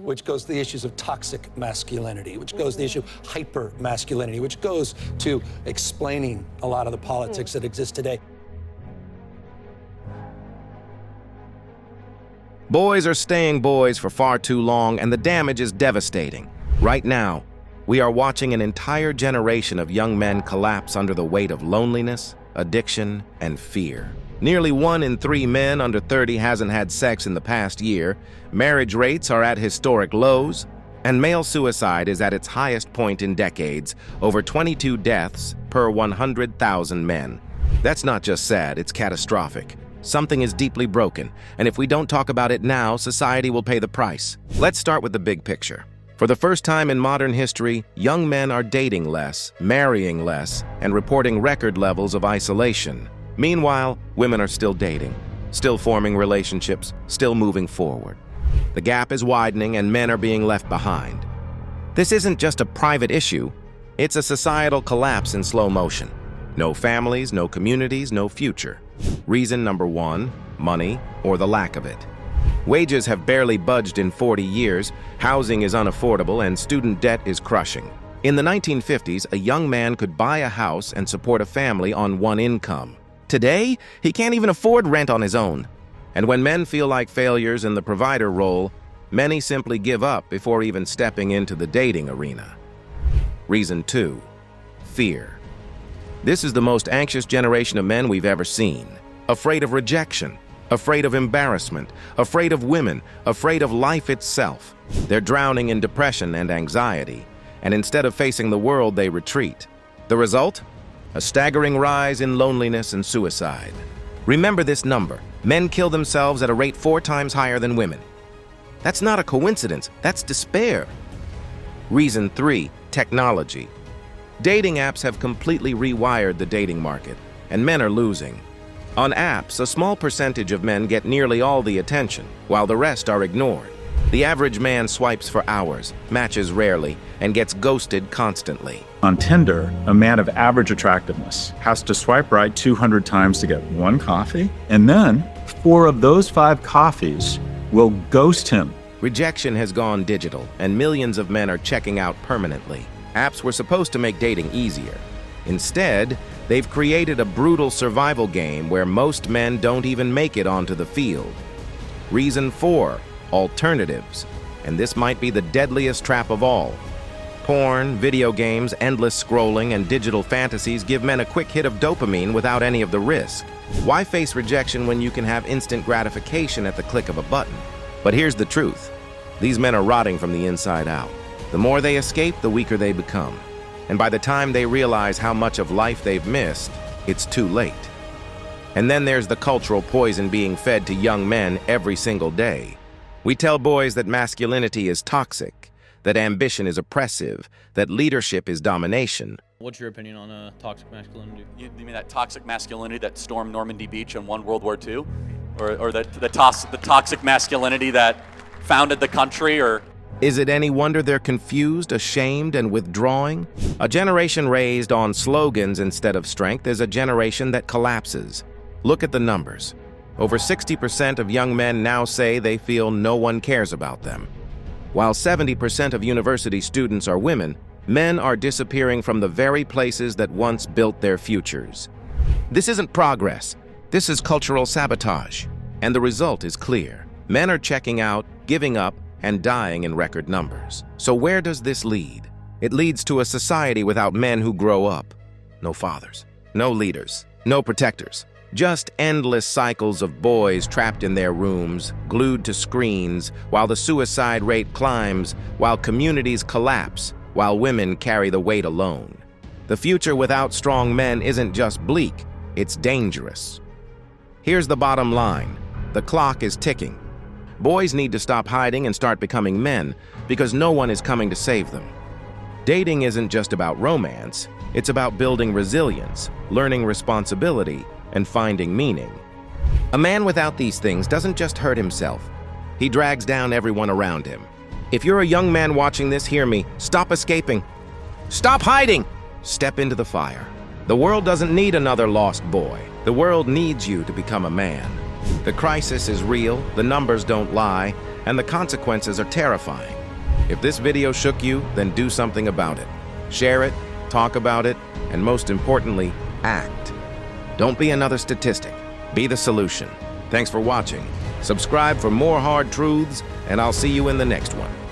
which goes to the issues of toxic masculinity, which goes to the issue of hyper-masculinity, which goes to explaining a lot of the politics that exist today. Boys are staying boys for far too long, and the damage is devastating. Right now, we are watching an entire generation of young men collapse under the weight of loneliness, addiction, and fear. Nearly 1 in 3 men under 30 hasn't had sex in the past year, marriage rates are at historic lows, and male suicide is at its highest point in decades, over 22 deaths per 100,000 men. That's not just sad, it's catastrophic. Something is deeply broken, and if we don't talk about it now, society will pay the price. Let's start with the big picture. For the first time in modern history, young men are dating less, marrying less, and reporting record levels of isolation. Meanwhile, women are still dating, still forming relationships, still moving forward. The gap is widening and men are being left behind. This isn't just a private issue, it's a societal collapse in slow motion. No families, no communities, no future. Reason number 1, money or the lack of it. Wages have barely budged in 40 years, housing is unaffordable, and student debt is crushing. In the 1950s, a young man could buy a house and support a family on one income. Today, he can't even afford rent on his own. And when men feel like failures in the provider role, many simply give up before even stepping into the dating arena. Reason 2, fear. This is the most anxious generation of men we've ever seen. Afraid of rejection, afraid of embarrassment, afraid of women, afraid of life itself. They're drowning in depression and anxiety, and instead of facing the world, they retreat. The result? A staggering rise in loneliness and suicide. Remember this number. Men kill themselves at a rate 4 times higher than women. That's not a coincidence, that's despair. Reason 3, technology. Dating apps have completely rewired the dating market, and men are losing. On apps, a small percentage of men get nearly all the attention, while the rest are ignored. The average man swipes for hours, matches rarely, and gets ghosted constantly. On Tinder, a man of average attractiveness has to swipe right 200 times to get 1 coffee, and then 4 of those 5 coffees will ghost him. Rejection has gone digital, and millions of men are checking out permanently. Apps were supposed to make dating easier. Instead, they've created a brutal survival game where most men don't even make it onto the field. Reason 4, alternatives. And this might be the deadliest trap of all. Porn, video games, endless scrolling, and digital fantasies give men a quick hit of dopamine without any of the risk. Why face rejection when you can have instant gratification at the click of a button? But here's the truth. These men are rotting from the inside out. The more they escape, the weaker they become. And by the time they realize how much of life they've missed, it's too late. And then there's the cultural poison being fed to young men every single day. We tell boys that masculinity is toxic, that ambition is oppressive, that leadership is domination. What's your opinion on toxic masculinity? You mean that toxic masculinity that stormed Normandy Beach and won World War II? Or the toxic masculinity that founded the country? Or is it any wonder they're confused, ashamed, and withdrawing? A generation raised on slogans instead of strength is a generation that collapses. Look at the numbers. Over 60% of young men now say they feel no one cares about them. While 70% of university students are women, men are disappearing from the very places that once built their futures. This isn't progress. This is cultural sabotage. And the result is clear. Men are checking out, giving up, and dying in record numbers. So where does this lead? It leads to a society without men who grow up. No fathers, no leaders, no protectors. Just endless cycles of boys trapped in their rooms, glued to screens, while the suicide rate climbs, while communities collapse, while women carry the weight alone. The future without strong men isn't just bleak, it's dangerous. Here's the bottom line. The clock is ticking. Boys need to stop hiding and start becoming men, because no one is coming to save them. Dating isn't just about romance, it's about building resilience, learning responsibility, and finding meaning. A man without these things doesn't just hurt himself, he drags down everyone around him. If you're a young man watching this, hear me. Stop escaping. Stop hiding! Step into the fire. The world doesn't need another lost boy. The world needs you to become a man. The crisis is real, the numbers don't lie, and the consequences are terrifying. If this video shook you, then do something about it. Share it, talk about it, and most importantly, act. Don't be another statistic. Be the solution. Thanks for watching. Subscribe for more hard truths, and I'll see you in the next one.